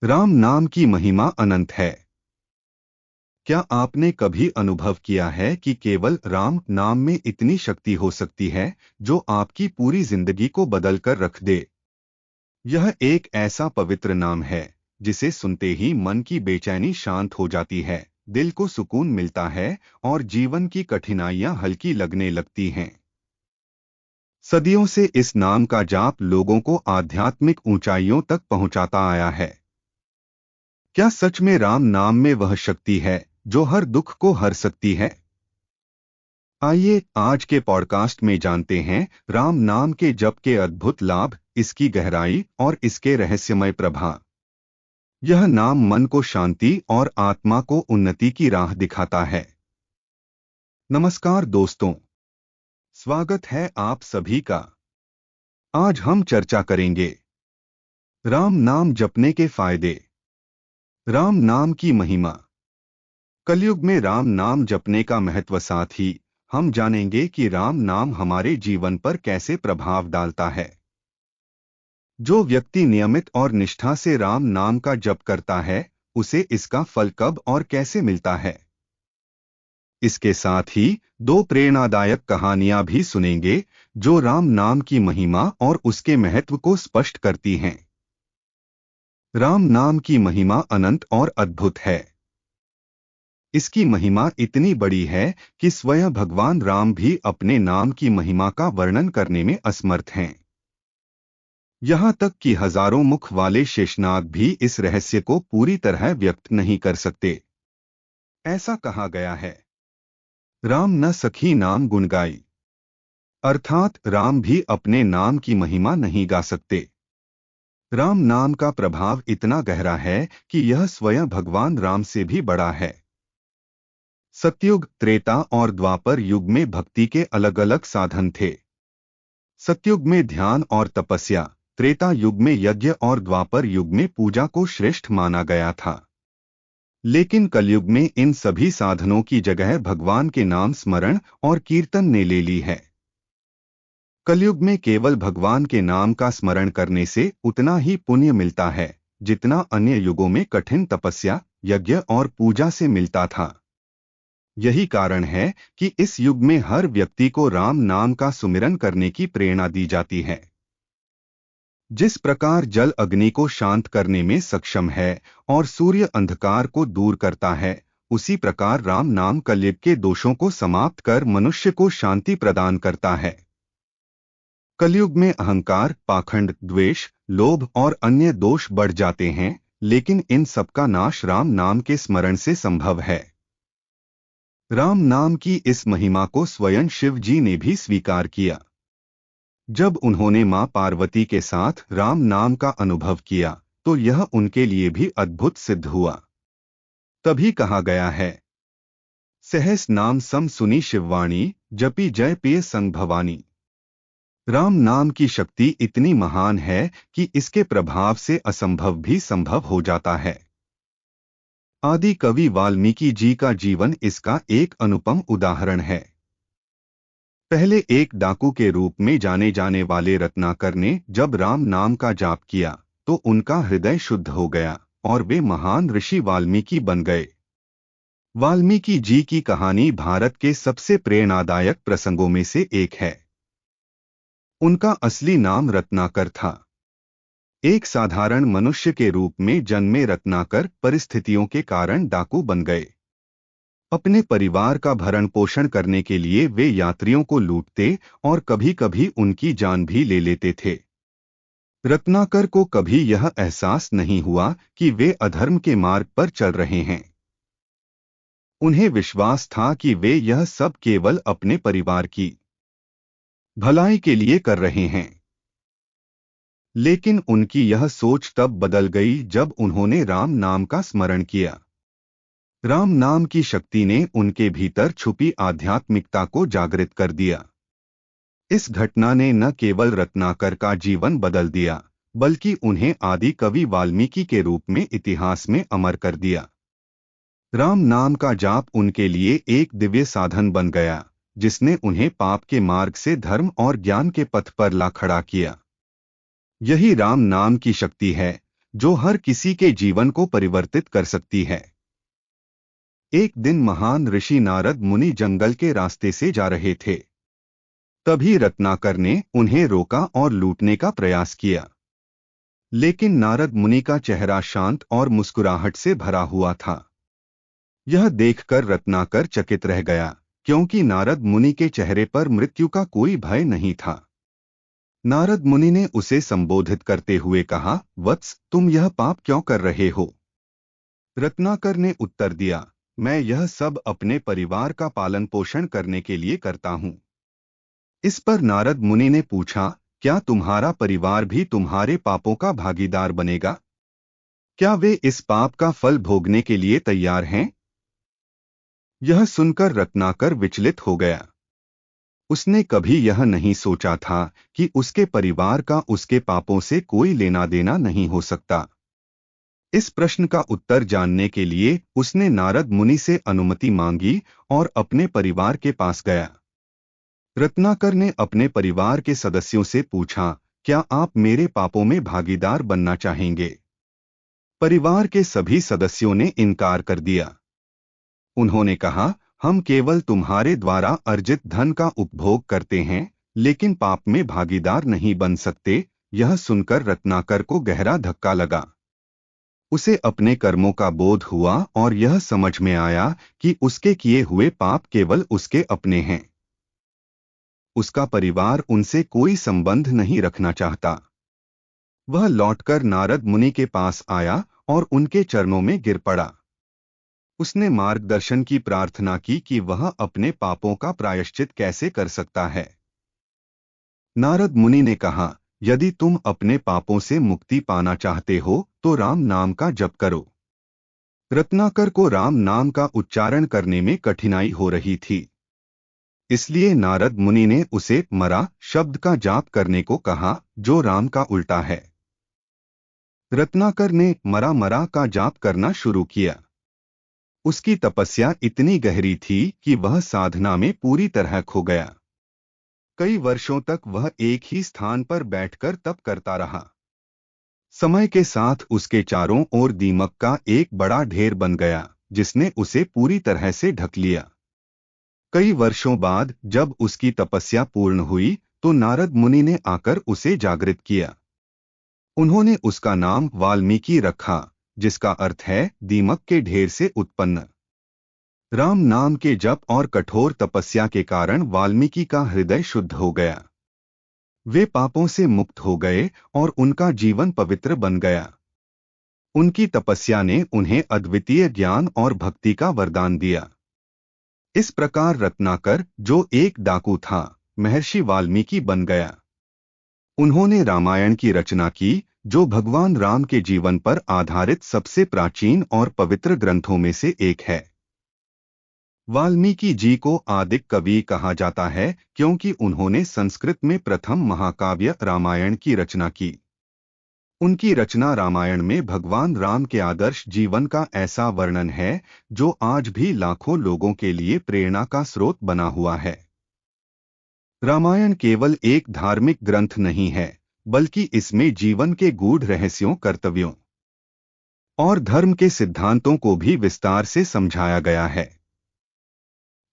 राम नाम की महिमा अनंत है। क्या आपने कभी अनुभव किया है कि केवल राम नाम में इतनी शक्ति हो सकती है जो आपकी पूरी जिंदगी को बदल कर रख दे? यह एक ऐसा पवित्र नाम है जिसे सुनते ही मन की बेचैनी शांत हो जाती है, दिल को सुकून मिलता है और जीवन की कठिनाइयां हल्की लगने लगती हैं। सदियों से इस नाम का जाप लोगों को आध्यात्मिक ऊंचाइयों तक पहुंचाता आया है। क्या सच में राम नाम में वह शक्ति है जो हर दुख को हर सकती है? आइए आज के पॉडकास्ट में जानते हैं राम नाम के जप के अद्भुत लाभ, इसकी गहराई और इसके रहस्यमय प्रभाव। यह नाम मन को शांति और आत्मा को उन्नति की राह दिखाता है। नमस्कार दोस्तों, स्वागत है आप सभी का। आज हम चर्चा करेंगे राम नाम जपने के फायदे, राम नाम की महिमा। कलयुग में राम नाम जपने का महत्व, साथ ही हम जानेंगे कि राम नाम हमारे जीवन पर कैसे प्रभाव डालता है। जो व्यक्ति नियमित और निष्ठा से राम नाम का जप करता है, उसे इसका फल कब और कैसे मिलता है। इसके साथ ही दो प्रेरणादायक कहानियां भी सुनेंगे जो राम नाम की महिमा और उसके महत्व को स्पष्ट करती हैं। राम नाम की महिमा अनंत और अद्भुत है। इसकी महिमा इतनी बड़ी है कि स्वयं भगवान राम भी अपने नाम की महिमा का वर्णन करने में असमर्थ हैं। यहाँ तक कि हजारों मुख वाले शेषनाग भी इस रहस्य को पूरी तरह व्यक्त नहीं कर सकते। ऐसा कहा गया है, राम न सखी नाम गुण गाई, अर्थात राम भी अपने नाम की महिमा नहीं गा सकते। राम नाम का प्रभाव इतना गहरा है कि यह स्वयं भगवान राम से भी बड़ा है। सतयुग, त्रेता और द्वापर युग में भक्ति के अलग अलग साधन थे। सतयुग में ध्यान और तपस्या, त्रेता युग में यज्ञ और द्वापर युग में पूजा को श्रेष्ठ माना गया था। लेकिन कलयुग में इन सभी साधनों की जगह भगवान के नाम स्मरण और कीर्तन ने ले ली है। कलयुग में केवल भगवान के नाम का स्मरण करने से उतना ही पुण्य मिलता है जितना अन्य युगों में कठिन तपस्या, यज्ञ और पूजा से मिलता था। यही कारण है कि इस युग में हर व्यक्ति को राम नाम का सुमिरन करने की प्रेरणा दी जाती है। जिस प्रकार जल अग्नि को शांत करने में सक्षम है और सूर्य अंधकार को दूर करता है, उसी प्रकार राम नाम कलयुग के दोषों को समाप्त कर मनुष्य को शांति प्रदान करता है। कलयुग में अहंकार, पाखंड, द्वेष, लोभ और अन्य दोष बढ़ जाते हैं, लेकिन इन सबका नाश राम नाम के स्मरण से संभव है। राम नाम की इस महिमा को स्वयं शिव जी ने भी स्वीकार किया। जब उन्होंने मां पार्वती के साथ राम नाम का अनुभव किया तो यह उनके लिए भी अद्भुत सिद्ध हुआ। तभी कहा गया है, सहस नाम सम सुनी शिववाणी, जपी जय पिय संग भवानी। राम नाम की शक्ति इतनी महान है कि इसके प्रभाव से असंभव भी संभव हो जाता है। आदि कवि वाल्मीकि जी का जीवन इसका एक अनुपम उदाहरण है। पहले एक डाकू के रूप में जाने जाने वाले रत्नाकर ने जब राम नाम का जाप किया तो उनका हृदय शुद्ध हो गया और वे महान ऋषि वाल्मीकि बन गए। वाल्मीकि जी की कहानी भारत के सबसे प्रेरणादायक प्रसंगों में से एक है। उनका असली नाम रत्नाकर था। एक साधारण मनुष्य के रूप में जन्मे रत्नाकर परिस्थितियों के कारण डाकू बन गए। अपने परिवार का भरण पोषण करने के लिए वे यात्रियों को लूटते और कभी-कभी उनकी जान भी ले लेते थे। रत्नाकर को कभी यह एहसास नहीं हुआ कि वे अधर्म के मार्ग पर चल रहे हैं। उन्हें विश्वास था कि वे यह सब केवल अपने परिवार की भलाई के लिए कर रहे हैं। लेकिन उनकी यह सोच तब बदल गई जब उन्होंने राम नाम का स्मरण किया। राम नाम की शक्ति ने उनके भीतर छुपी आध्यात्मिकता को जागृत कर दिया। इस घटना ने न केवल रत्नाकर का जीवन बदल दिया, बल्कि उन्हें आदि कवि वाल्मीकि के रूप में इतिहास में अमर कर दिया। राम नाम का जाप उनके लिए एक दिव्य साधन बन गया, जिसने उन्हें पाप के मार्ग से धर्म और ज्ञान के पथ पर ला खड़ा किया। यही राम नाम की शक्ति है, जो हर किसी के जीवन को परिवर्तित कर सकती है। एक दिन महान ऋषि नारद मुनि जंगल के रास्ते से जा रहे थे। तभी रत्नाकर ने उन्हें रोका और लूटने का प्रयास किया। लेकिन नारद मुनि का चेहरा शांत और मुस्कुराहट से भरा हुआ था। यह देखकर रत्नाकर चकित रह गया, क्योंकि नारद मुनि के चेहरे पर मृत्यु का कोई भय नहीं था। नारद मुनि ने उसे संबोधित करते हुए कहा, वत्स, तुम यह पाप क्यों कर रहे हो? रत्नाकर ने उत्तर दिया, मैं यह सब अपने परिवार का पालन पोषण करने के लिए करता हूँ। इस पर नारद मुनि ने पूछा, क्या तुम्हारा परिवार भी तुम्हारे पापों का भागीदार बनेगा? क्या वे इस पाप का फल भोगने के लिए तैयार हैं? यह सुनकर रत्नाकर विचलित हो गया। उसने कभी यह नहीं सोचा था कि उसके परिवार का उसके पापों से कोई लेना देना नहीं हो सकता। इस प्रश्न का उत्तर जानने के लिए उसने नारद मुनि से अनुमति मांगी और अपने परिवार के पास गया। रत्नाकर ने अपने परिवार के सदस्यों से पूछा, क्या आप मेरे पापों में भागीदार बनना चाहेंगे? परिवार के सभी सदस्यों ने इनकार कर दिया। उन्होंने कहा, हम केवल तुम्हारे द्वारा अर्जित धन का उपभोग करते हैं, लेकिन पाप में भागीदार नहीं बन सकते। यह सुनकर रत्नाकर को गहरा धक्का लगा। उसे अपने कर्मों का बोध हुआ और यह समझ में आया कि उसके किए हुए पाप केवल उसके अपने हैं। उसका परिवार उनसे कोई संबंध नहीं रखना चाहता। वह लौटकर नारद मुनि के पास आया और उनके चरणों में गिर पड़ा। उसने मार्गदर्शन की प्रार्थना की कि वह अपने पापों का प्रायश्चित कैसे कर सकता है। नारद मुनि ने कहा, यदि तुम अपने पापों से मुक्ति पाना चाहते हो तो राम नाम का जप करो। रत्नाकर को राम नाम का उच्चारण करने में कठिनाई हो रही थी। इसलिए नारद मुनि ने उसे मरा शब्द का जाप करने को कहा, जो राम का उल्टा है। रत्नाकर ने मरा मरा का जाप करना शुरू किया। उसकी तपस्या इतनी गहरी थी कि वह साधना में पूरी तरह खो गया। कई वर्षों तक वह एक ही स्थान पर बैठकर तप करता रहा। समय के साथ उसके चारों ओर दीमक का एक बड़ा ढेर बन गया, जिसने उसे पूरी तरह से ढक लिया। कई वर्षों बाद जब उसकी तपस्या पूर्ण हुई तो नारद मुनि ने आकर उसे जागृत किया। उन्होंने उसका नाम वाल्मीकि रखा, जिसका अर्थ है दीमक के ढेर से उत्पन्न। राम नाम के जप और कठोर तपस्या के कारण वाल्मीकि का हृदय शुद्ध हो गया। वे पापों से मुक्त हो गए और उनका जीवन पवित्र बन गया। उनकी तपस्या ने उन्हें अद्वितीय ज्ञान और भक्ति का वरदान दिया। इस प्रकार रत्नाकर, जो एक डाकू था, महर्षि वाल्मीकि बन गया। उन्होंने रामायण की रचना की, जो भगवान राम के जीवन पर आधारित सबसे प्राचीन और पवित्र ग्रंथों में से एक है। वाल्मीकि जी को आदि कवि कहा जाता है क्योंकि उन्होंने संस्कृत में प्रथम महाकाव्य रामायण की रचना की। उनकी रचना रामायण में भगवान राम के आदर्श जीवन का ऐसा वर्णन है जो आज भी लाखों लोगों के लिए प्रेरणा का स्रोत बना हुआ है। रामायण केवल एक धार्मिक ग्रंथ नहीं है, बल्कि इसमें जीवन के गूढ़ रहस्यों, कर्तव्यों और धर्म के सिद्धांतों को भी विस्तार से समझाया गया है।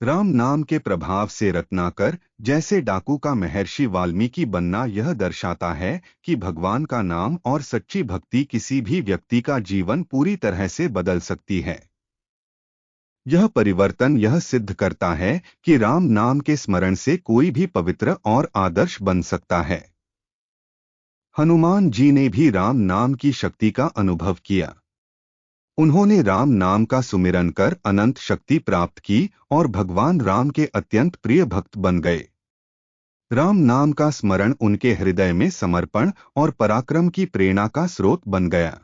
राम नाम के प्रभाव से रत्नाकर जैसे डाकू का महर्षि वाल्मीकि बनना यह दर्शाता है कि भगवान का नाम और सच्ची भक्ति किसी भी व्यक्ति का जीवन पूरी तरह से बदल सकती है। यह परिवर्तन यह सिद्ध करता है कि राम नाम के स्मरण से कोई भी पवित्र और आदर्श बन सकता है। हनुमान जी ने भी राम नाम की शक्ति का अनुभव किया। उन्होंने राम नाम का सुमिरन कर अनंत शक्ति प्राप्त की और भगवान राम के अत्यंत प्रिय भक्त बन गए। राम नाम का स्मरण उनके हृदय में समर्पण और पराक्रम की प्रेरणा का स्रोत बन गया।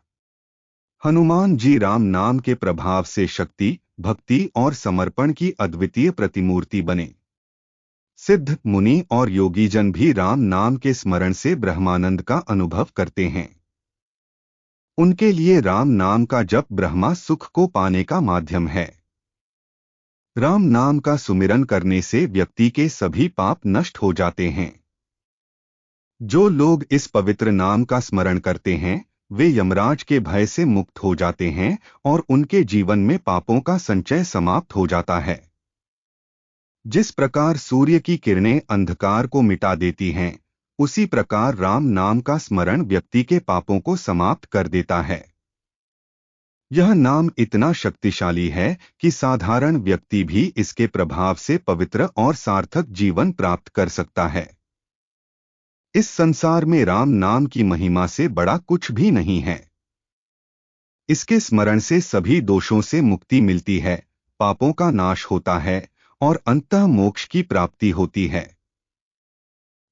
हनुमान जी राम नाम के प्रभाव से शक्ति, भक्ति और समर्पण की अद्वितीय प्रतिमूर्ति बने। सिद्ध, मुनि और योगीजन भी राम नाम के स्मरण से ब्रह्मानंद का अनुभव करते हैं। उनके लिए राम नाम का जप ब्रह्मा सुख को पाने का माध्यम है। राम नाम का सुमिरन करने से व्यक्ति के सभी पाप नष्ट हो जाते हैं। जो लोग इस पवित्र नाम का स्मरण करते हैं, वे यमराज के भय से मुक्त हो जाते हैं और उनके जीवन में पापों का संचय समाप्त हो जाता है। जिस प्रकार सूर्य की किरणें अंधकार को मिटा देती हैं, उसी प्रकार राम नाम का स्मरण व्यक्ति के पापों को समाप्त कर देता है। यह नाम इतना शक्तिशाली है कि साधारण व्यक्ति भी इसके प्रभाव से पवित्र और सार्थक जीवन प्राप्त कर सकता है। इस संसार में राम नाम की महिमा से बड़ा कुछ भी नहीं है। इसके स्मरण से सभी दोषों से मुक्ति मिलती है, पापों का नाश होता है और अंततः मोक्ष की प्राप्ति होती है।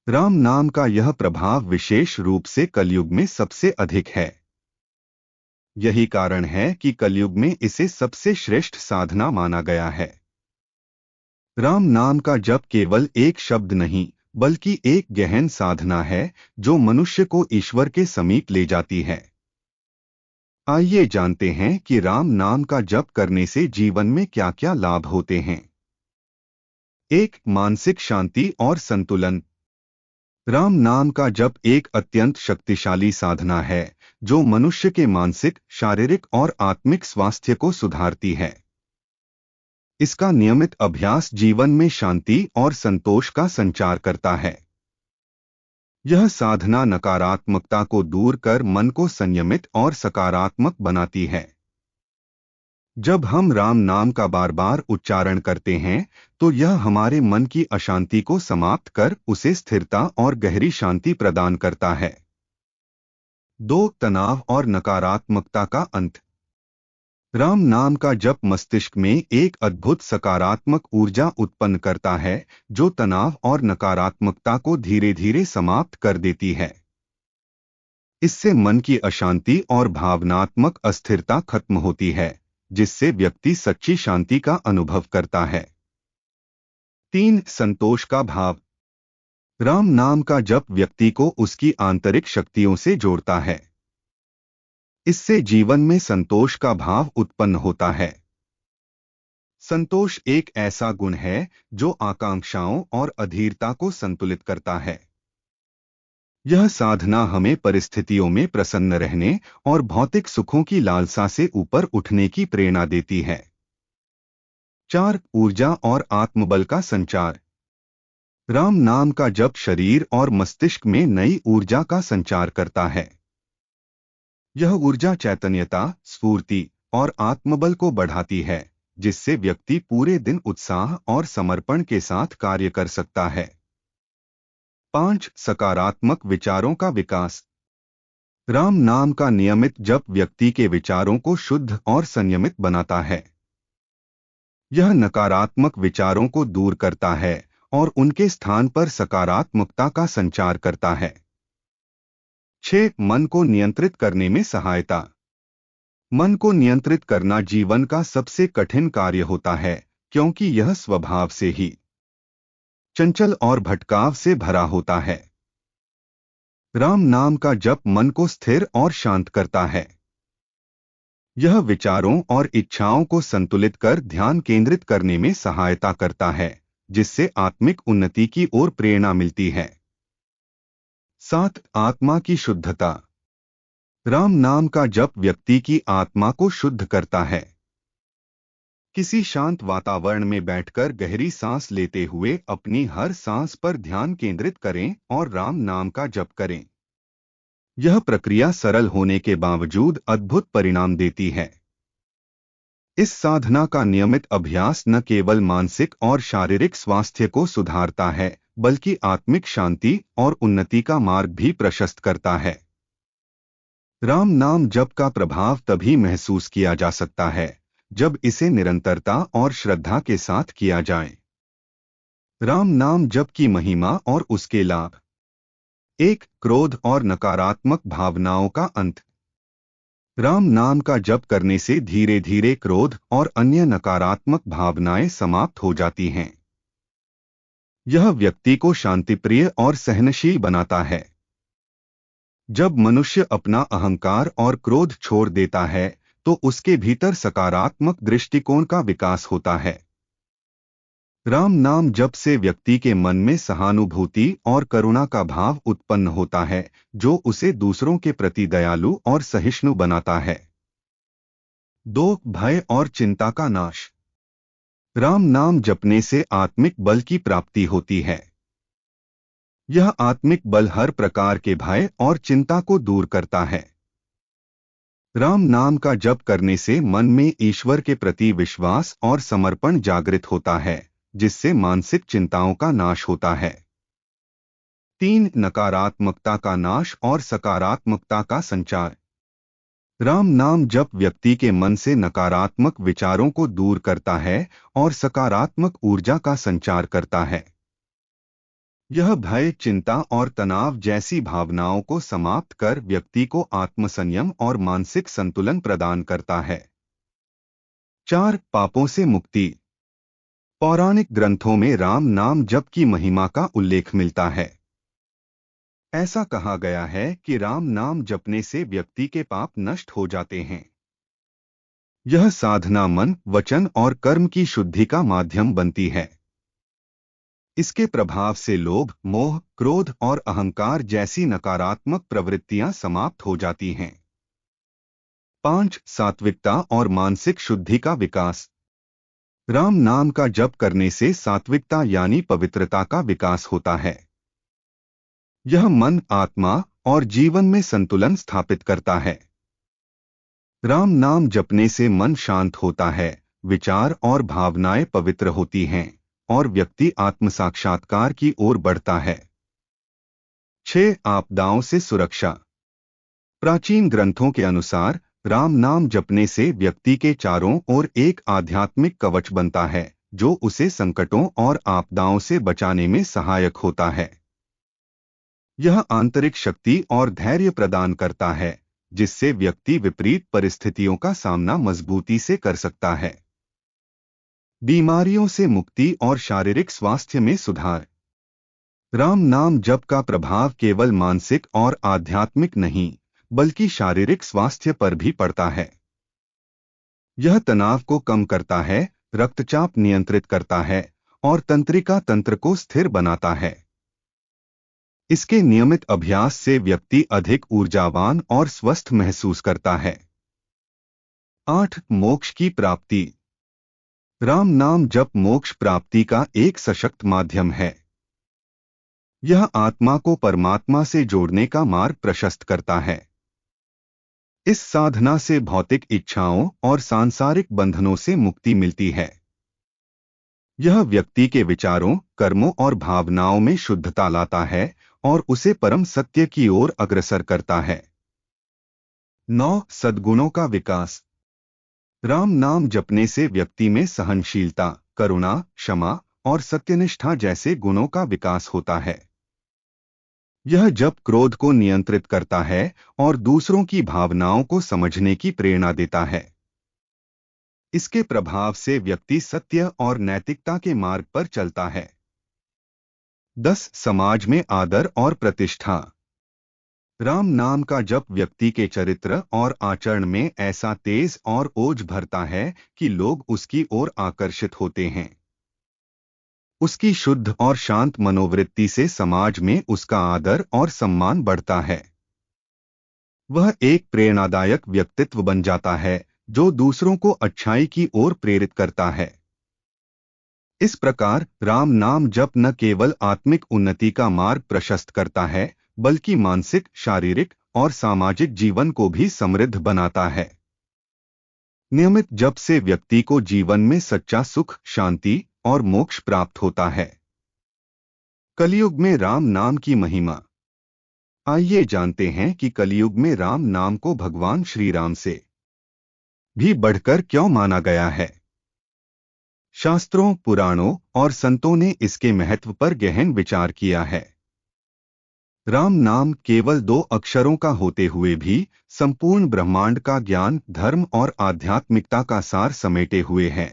राम नाम का यह प्रभाव विशेष रूप से कलयुग में सबसे अधिक है। यही कारण है कि कलयुग में इसे सबसे श्रेष्ठ साधना माना गया है। राम नाम का जप केवल एक शब्द नहीं, बल्कि एक गहन साधना है जो मनुष्य को ईश्वर के समीप ले जाती है। आइए जानते हैं कि राम नाम का जप करने से जीवन में क्या क्या लाभ होते हैं। 1. मानसिक शांति और संतुलन। राम नाम का जप एक अत्यंत शक्तिशाली साधना है जो मनुष्य के मानसिक, शारीरिक और आत्मिक स्वास्थ्य को सुधारती है। इसका नियमित अभ्यास जीवन में शांति और संतोष का संचार करता है। यह साधना नकारात्मकता को दूर कर मन को संयमित और सकारात्मक बनाती है। जब हम राम नाम का बार बार उच्चारण करते हैं, तो यह हमारे मन की अशांति को समाप्त कर उसे स्थिरता और गहरी शांति प्रदान करता है। 2. तनाव और नकारात्मकता का अंत। राम नाम का जप मस्तिष्क में एक अद्भुत सकारात्मक ऊर्जा उत्पन्न करता है जो तनाव और नकारात्मकता को धीरे धीरे समाप्त कर देती है। इससे मन की अशांति और भावनात्मक अस्थिरता खत्म होती है, जिससे व्यक्ति सच्ची शांति का अनुभव करता है। 3. संतोष का भाव। राम नाम का जप व्यक्ति को उसकी आंतरिक शक्तियों से जोड़ता है। इससे जीवन में संतोष का भाव उत्पन्न होता है। संतोष एक ऐसा गुण है जो आकांक्षाओं और अधीरता को संतुलित करता है। यह साधना हमें परिस्थितियों में प्रसन्न रहने और भौतिक सुखों की लालसा से ऊपर उठने की प्रेरणा देती है। 4. ऊर्जा और आत्मबल का संचार। राम नाम का जप शरीर और मस्तिष्क में नई ऊर्जा का संचार करता है। यह ऊर्जा चैतन्यता, स्फूर्ति और आत्मबल को बढ़ाती है, जिससे व्यक्ति पूरे दिन उत्साह और समर्पण के साथ कार्य कर सकता है। 5. सकारात्मक विचारों का विकास। राम नाम का नियमित जप व्यक्ति के विचारों को शुद्ध और संयमित बनाता है। यह नकारात्मक विचारों को दूर करता है और उनके स्थान पर सकारात्मकता का संचार करता है। 6. मन को नियंत्रित करने में सहायता। मन को नियंत्रित करना जीवन का सबसे कठिन कार्य होता है, क्योंकि यह स्वभाव से ही चंचल और भटकाव से भरा होता है। राम नाम का जप मन को स्थिर और शांत करता है। यह विचारों और इच्छाओं को संतुलित कर ध्यान केंद्रित करने में सहायता करता है, जिससे आत्मिक उन्नति की ओर प्रेरणा मिलती है। 7. आत्मा की शुद्धता। राम नाम का जप व्यक्ति की आत्मा को शुद्ध करता है। किसी शांत वातावरण में बैठकर गहरी सांस लेते हुए अपनी हर सांस पर ध्यान केंद्रित करें और राम नाम का जप करें। यह प्रक्रिया सरल होने के बावजूद अद्भुत परिणाम देती है। इस साधना का नियमित अभ्यास न केवल मानसिक और शारीरिक स्वास्थ्य को सुधारता है, बल्कि आत्मिक शांति और उन्नति का मार्ग भी प्रशस्त करता है। राम नाम जप का प्रभाव तभी महसूस किया जा सकता है जब इसे निरंतरता और श्रद्धा के साथ किया जाए। राम नाम जप की महिमा और उसके लाभ। 1. क्रोध और नकारात्मक भावनाओं का अंत। राम नाम का जप करने से धीरे धीरे क्रोध और अन्य नकारात्मक भावनाएं समाप्त हो जाती हैं। यह व्यक्ति को शांतिप्रिय और सहनशील बनाता है। जब मनुष्य अपना अहंकार और क्रोध छोड़ देता है, तो उसके भीतर सकारात्मक दृष्टिकोण का विकास होता है। राम नाम जप से व्यक्ति के मन में सहानुभूति और करुणा का भाव उत्पन्न होता है, जो उसे दूसरों के प्रति दयालु और सहिष्णु बनाता है। 2. भय और चिंता का नाश। राम नाम जपने से आत्मिक बल की प्राप्ति होती है। यह आत्मिक बल हर प्रकार के भय और चिंता को दूर करता है। राम नाम का जप करने से मन में ईश्वर के प्रति विश्वास और समर्पण जागृत होता है, जिससे मानसिक चिंताओं का नाश होता है। 3. नकारात्मकता का नाश और सकारात्मकता का संचार। राम नाम जप व्यक्ति के मन से नकारात्मक विचारों को दूर करता है और सकारात्मक ऊर्जा का संचार करता है। यह भय, चिंता और तनाव जैसी भावनाओं को समाप्त कर व्यक्ति को आत्मसंयम और मानसिक संतुलन प्रदान करता है। 4. पापों से मुक्ति। पौराणिक ग्रंथों में राम नाम जप की महिमा का उल्लेख मिलता है। ऐसा कहा गया है कि राम नाम जपने से व्यक्ति के पाप नष्ट हो जाते हैं। यह साधना मन, वचन और कर्म की शुद्धि का माध्यम बनती है। इसके प्रभाव से लोभ, मोह, क्रोध और अहंकार जैसी नकारात्मक प्रवृत्तियां समाप्त हो जाती हैं। 5. सात्विकता और मानसिक शुद्धि का विकास। राम नाम का जप करने से सात्विकता यानी पवित्रता का विकास होता है। यह मन, आत्मा और जीवन में संतुलन स्थापित करता है। राम नाम जपने से मन शांत होता है, विचार और भावनाएं पवित्र होती हैं और व्यक्ति आत्म साक्षात्कार की ओर बढ़ता है। 6. आपदाओं से सुरक्षा। प्राचीन ग्रंथों के अनुसार राम नाम जपने से व्यक्ति के चारों ओर एक आध्यात्मिक कवच बनता है, जो उसे संकटों और आपदाओं से बचाने में सहायक होता है। यह आंतरिक शक्ति और धैर्य प्रदान करता है, जिससे व्यक्ति विपरीत परिस्थितियों का सामना मजबूती से कर सकता है। बीमारियों से मुक्ति और शारीरिक स्वास्थ्य में सुधार। राम नाम जप का प्रभाव केवल मानसिक और आध्यात्मिक नहीं, बल्कि शारीरिक स्वास्थ्य पर भी पड़ता है। यह तनाव को कम करता है, रक्तचाप नियंत्रित करता है और तंत्रिका तंत्र को स्थिर बनाता है। इसके नियमित अभ्यास से व्यक्ति अधिक ऊर्जावान और स्वस्थ महसूस करता है। 8. मोक्ष की प्राप्ति। राम नाम जप मोक्ष प्राप्ति का एक सशक्त माध्यम है। यह आत्मा को परमात्मा से जोड़ने का मार्ग प्रशस्त करता है। इस साधना से भौतिक इच्छाओं और सांसारिक बंधनों से मुक्ति मिलती है। यह व्यक्ति के विचारों, कर्मों और भावनाओं में शुद्धता लाता है और उसे परम सत्य की ओर अग्रसर करता है। 9. सद्गुणों का विकास। राम नाम जपने से व्यक्ति में सहनशीलता, करुणा, क्षमा और सत्यनिष्ठा जैसे गुणों का विकास होता है। यह जप क्रोध को नियंत्रित करता है और दूसरों की भावनाओं को समझने की प्रेरणा देता है। इसके प्रभाव से व्यक्ति सत्य और नैतिकता के मार्ग पर चलता है। 10. समाज में आदर और प्रतिष्ठा। राम नाम का जप व्यक्ति के चरित्र और आचरण में ऐसा तेज और ओज भरता है कि लोग उसकी ओर आकर्षित होते हैं। उसकी शुद्ध और शांत मनोवृत्ति से समाज में उसका आदर और सम्मान बढ़ता है। वह एक प्रेरणादायक व्यक्तित्व बन जाता है, जो दूसरों को अच्छाई की ओर प्रेरित करता है। इस प्रकार राम नाम जप न केवल आत्मिक उन्नति का मार्ग प्रशस्त करता है, बल्कि मानसिक, शारीरिक और सामाजिक जीवन को भी समृद्ध बनाता है। नियमित जप से व्यक्ति को जीवन में सच्चा सुख, शांति और मोक्ष प्राप्त होता है। कलयुग में राम नाम की महिमा। आइए जानते हैं कि कलयुग में राम नाम को भगवान श्री राम से भी बढ़कर क्यों माना गया है। शास्त्रों, पुराणों और संतों ने इसके महत्व पर गहन विचार किया है। राम नाम केवल 2 अक्षरों का होते हुए भी संपूर्ण ब्रह्मांड का ज्ञान, धर्म और आध्यात्मिकता का सार समेटे हुए है।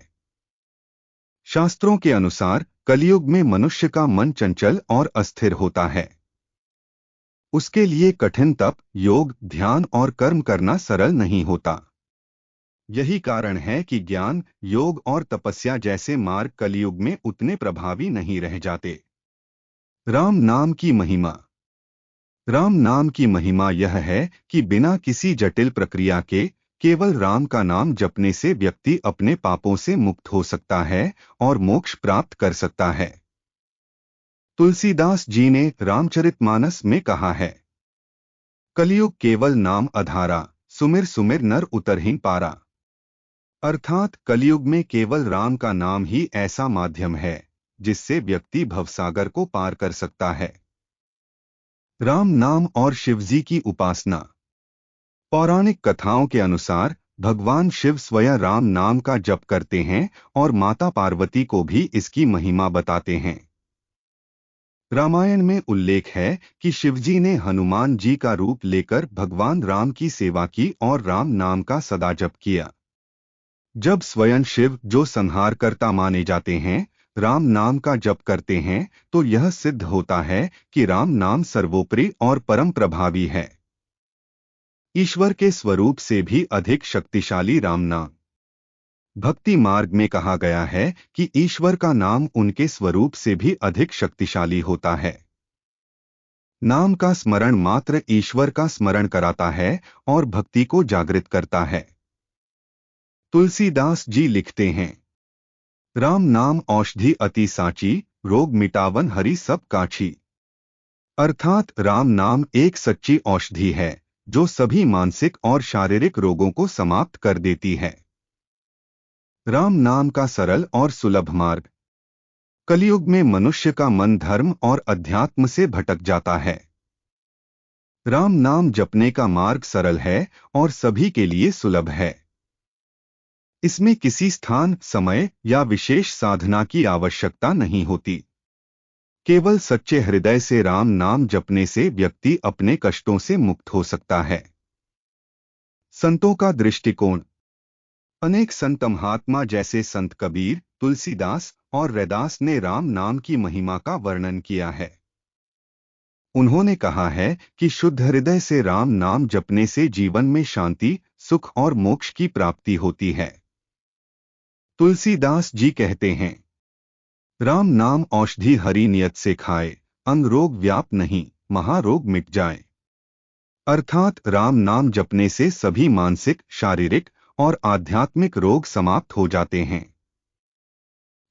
शास्त्रों के अनुसार कलयुग में मनुष्य का मन चंचल और अस्थिर होता है। उसके लिए कठिन तप, योग, ध्यान और कर्म करना सरल नहीं होता। यही कारण है कि ज्ञान, योग और तपस्या जैसे मार्ग कलयुग में उतने प्रभावी नहीं रह जाते। राम नाम की महिमा। राम नाम की महिमा यह है कि बिना किसी जटिल प्रक्रिया के केवल राम का नाम जपने से व्यक्ति अपने पापों से मुक्त हो सकता है और मोक्ष प्राप्त कर सकता है। तुलसीदास जी ने रामचरितमानस में कहा है, कलयुग केवल नाम अधारा, सुमिर सुमिर नर उतरहिं पारा। अर्थात कलयुग में केवल राम का नाम ही ऐसा माध्यम है जिससे व्यक्ति भवसागर को पार कर सकता है। राम नाम और शिवजी की उपासना। पौराणिक कथाओं के अनुसार भगवान शिव स्वयं राम नाम का जप करते हैं और माता पार्वती को भी इसकी महिमा बताते हैं। रामायण में उल्लेख है कि शिवजी ने हनुमान जी का रूप लेकर भगवान राम की सेवा की और राम नाम का सदा जप किया। जब स्वयं शिव, जो संहारकर्ता माने जाते हैं, राम नाम का जप करते हैं तो यह सिद्ध होता है कि राम नाम सर्वोपरि और परम प्रभावी है। ईश्वर के स्वरूप से भी अधिक शक्तिशाली राम नाम। भक्ति मार्ग में कहा गया है कि ईश्वर का नाम उनके स्वरूप से भी अधिक शक्तिशाली होता है। नाम का स्मरण मात्र ईश्वर का स्मरण कराता है और भक्ति को जागृत करता है। तुलसीदास जी लिखते हैं, राम नाम औषधि अति साची, रोग मिटावन हरि सब काछी। अर्थात राम नाम एक सच्ची औषधि है जो सभी मानसिक और शारीरिक रोगों को समाप्त कर देती है। राम नाम का सरल और सुलभ मार्ग। कलयुग में मनुष्य का मन धर्म और अध्यात्म से भटक जाता है। राम नाम जपने का मार्ग सरल है और सभी के लिए सुलभ है। इसमें किसी स्थान, समय या विशेष साधना की आवश्यकता नहीं होती। केवल सच्चे हृदय से राम नाम जपने से व्यक्ति अपने कष्टों से मुक्त हो सकता है। संतों का दृष्टिकोण। अनेक संत महात्मा जैसे संत कबीर, तुलसीदास और रैदास ने राम नाम की महिमा का वर्णन किया है। उन्होंने कहा है कि शुद्ध हृदय से राम नाम जपने से जीवन में शांति, सुख और मोक्ष की प्राप्ति होती है। तुलसीदास जी कहते हैं, राम नाम औषधि हरि नियत से खाए, अंग रोग व्याप नहीं, महारोग मिट जाए। अर्थात राम नाम जपने से सभी मानसिक, शारीरिक और आध्यात्मिक रोग समाप्त हो जाते हैं।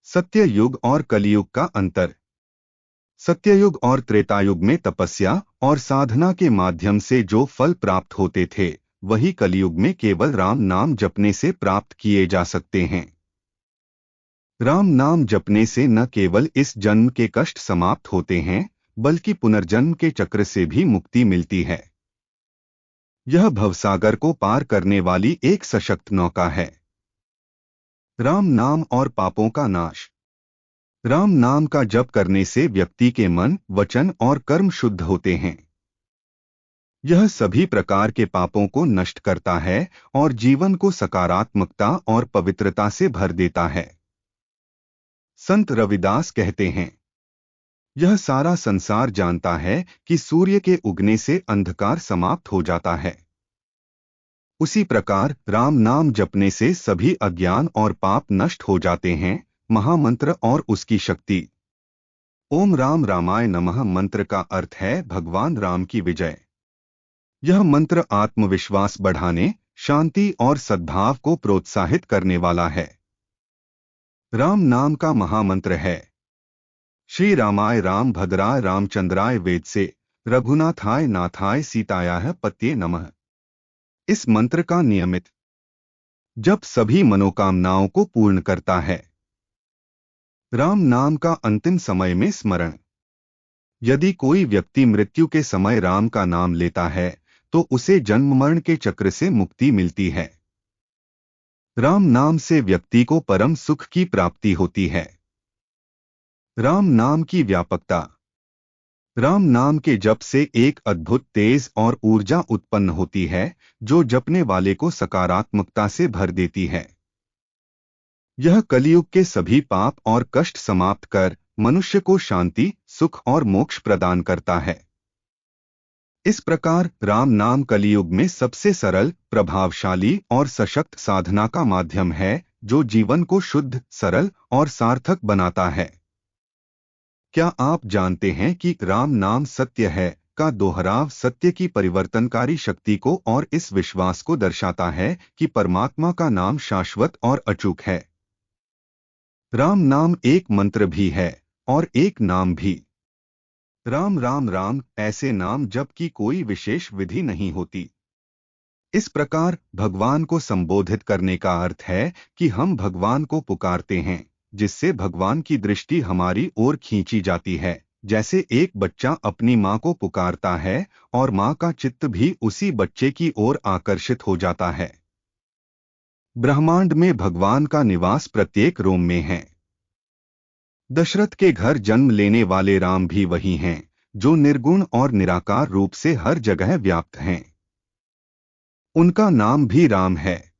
सत्य युग और कलियुग का अंतर। सत्ययुग और त्रेतायुग में तपस्या और साधना के माध्यम से जो फल प्राप्त होते थे, वही कलियुग में केवल राम नाम जपने से प्राप्त किए जा सकते हैं। राम नाम जपने से न केवल इस जन्म के कष्ट समाप्त होते हैं, बल्कि पुनर्जन्म के चक्र से भी मुक्ति मिलती है। यह भवसागर को पार करने वाली एक सशक्त नौका है। राम नाम और पापों का नाश। राम नाम का जप करने से व्यक्ति के मन, वचन और कर्म शुद्ध होते हैं। यह सभी प्रकार के पापों को नष्ट करता है और जीवन को सकारात्मकता और पवित्रता से भर देता है। संत रविदास कहते हैं, यह सारा संसार जानता है कि सूर्य के उगने से अंधकार समाप्त हो जाता है। उसी प्रकार राम नाम जपने से सभी अज्ञान और पाप नष्ट हो जाते हैं। महामंत्र और उसकी शक्ति। ओम राम रामाय नमः मंत्र का अर्थ है भगवान राम की विजय। यह मंत्र आत्मविश्वास बढ़ाने, शांति और सद्भाव को प्रोत्साहित करने वाला है। राम नाम का महामंत्र है, श्री रामाय राम भद्राय रामचंद्राय वेद से, रघुनाथाय नाथाय सीतायाः पत्ये नमः। इस मंत्र का नियमित जप सभी मनोकामनाओं को पूर्ण करता है। राम नाम का अंतिम समय में स्मरण। यदि कोई व्यक्ति मृत्यु के समय राम का नाम लेता है तो उसे जन्म मरण के चक्र से मुक्ति मिलती है। राम नाम से व्यक्ति को परम सुख की प्राप्ति होती है। राम नाम की व्यापकता। राम नाम के जप से एक अद्भुत तेज और ऊर्जा उत्पन्न होती है जो जपने वाले को सकारात्मकता से भर देती है। यह कलियुग के सभी पाप और कष्ट समाप्त कर मनुष्य को शांति, सुख और मोक्ष प्रदान करता है। इस प्रकार राम नाम कलियुग में सबसे सरल, प्रभावशाली और सशक्त साधना का माध्यम है, जो जीवन को शुद्ध, सरल और सार्थक बनाता है। क्या आप जानते हैं कि राम नाम सत्य है का दोहराव सत्य की परिवर्तनकारी शक्ति को और इस विश्वास को दर्शाता है कि परमात्मा का नाम शाश्वत और अचूक है। राम नाम एक मंत्र भी है और एक नाम भी। राम राम राम ऐसे नाम जबकि कोई विशेष विधि नहीं होती। इस प्रकार भगवान को संबोधित करने का अर्थ है कि हम भगवान को पुकारते हैं, जिससे भगवान की दृष्टि हमारी ओर खींची जाती है, जैसे एक बच्चा अपनी माँ को पुकारता है और माँ का चित्त भी उसी बच्चे की ओर आकर्षित हो जाता है। ब्रह्मांड में भगवान का निवास प्रत्येक रोम में है। दशरथ के घर जन्म लेने वाले राम भी वही हैं, जो निर्गुण और निराकार रूप से हर जगह व्याप्त हैं। उनका नाम भी राम है।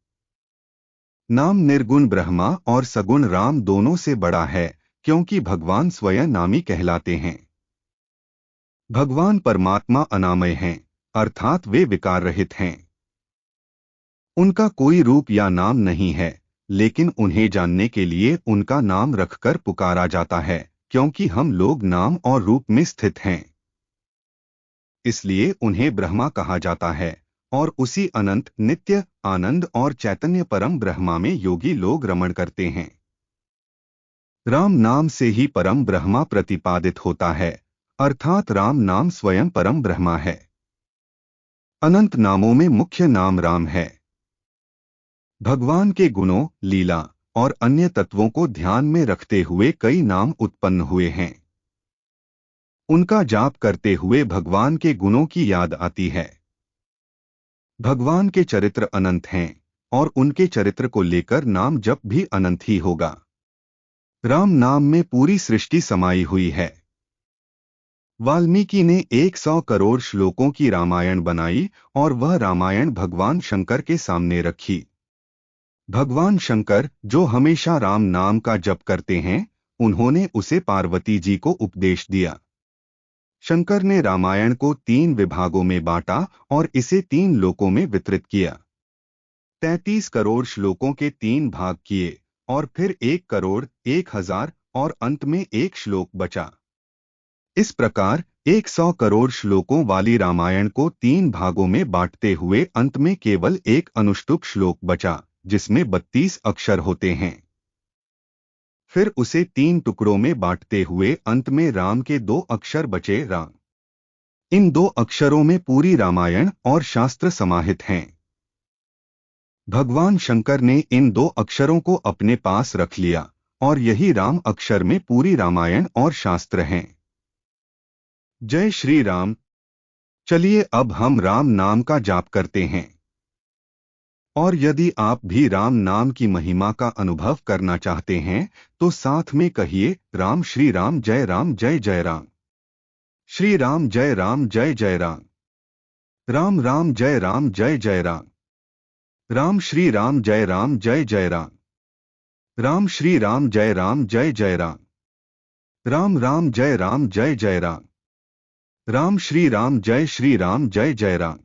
नाम निर्गुण ब्रह्मा और सगुण राम दोनों से बड़ा है, क्योंकि भगवान स्वयं नामी कहलाते हैं। भगवान परमात्मा अनामय हैं, अर्थात वे विकार रहित हैं। उनका कोई रूप या नाम नहीं है, लेकिन उन्हें जानने के लिए उनका नाम रखकर पुकारा जाता है, क्योंकि हम लोग नाम और रूप में स्थित हैं। इसलिए उन्हें ब्रह्मा कहा जाता है, और उसी अनंत, नित्य, आनंद और चैतन्य परम ब्रह्मा में योगी लोग रमण करते हैं। राम नाम से ही परम ब्रह्मा प्रतिपादित होता है, अर्थात राम नाम स्वयं परम ब्रह्मा है। अनंत नामों में मुख्य नाम राम है। भगवान के गुणों, लीला और अन्य तत्वों को ध्यान में रखते हुए कई नाम उत्पन्न हुए हैं। उनका जाप करते हुए भगवान के गुणों की याद आती है। भगवान के चरित्र अनंत हैं, और उनके चरित्र को लेकर नाम जप भी अनंत ही होगा। राम नाम में पूरी सृष्टि समाई हुई है। वाल्मीकि ने 100 करोड़ श्लोकों की रामायण बनाई और वह रामायण भगवान शंकर के सामने रखी। भगवान शंकर, जो हमेशा राम नाम का जप करते हैं, उन्होंने उसे पार्वती जी को उपदेश दिया। शंकर ने रामायण को 3 विभागों में बांटा और इसे 3 लोकों में वितरित किया। 33 करोड़ श्लोकों के 3 भाग किए और फिर 1 करोड़, 1000 और अंत में 1 श्लोक बचा। इस प्रकार 100 करोड़ श्लोकों वाली रामायण को 3 भागों में बांटते हुए अंत में केवल 1 अनुष्टुप श्लोक बचा, जिसमें 32 अक्षर होते हैं। फिर उसे 3 टुकड़ों में बांटते हुए अंत में राम के 2 अक्षर बचे, राम। इन 2 अक्षरों में पूरी रामायण और शास्त्र समाहित हैं। भगवान शंकर ने इन 2 अक्षरों को अपने पास रख लिया, और यही राम अक्षर में पूरी रामायण और शास्त्र हैं। जय श्री राम। चलिए अब हम राम नाम का जाप करते हैं। और यदि आप भी राम नाम की महिमा का अनुभव करना चाहते हैं, तो साथ में कहिए, राम श्री राम जय जय राम। श्री राम जय जय राम। राम राम जय राम। राम श्री राम जय राम। राम श्री राम जय राम। राम राम जय राम। राम श्री राम जय राम।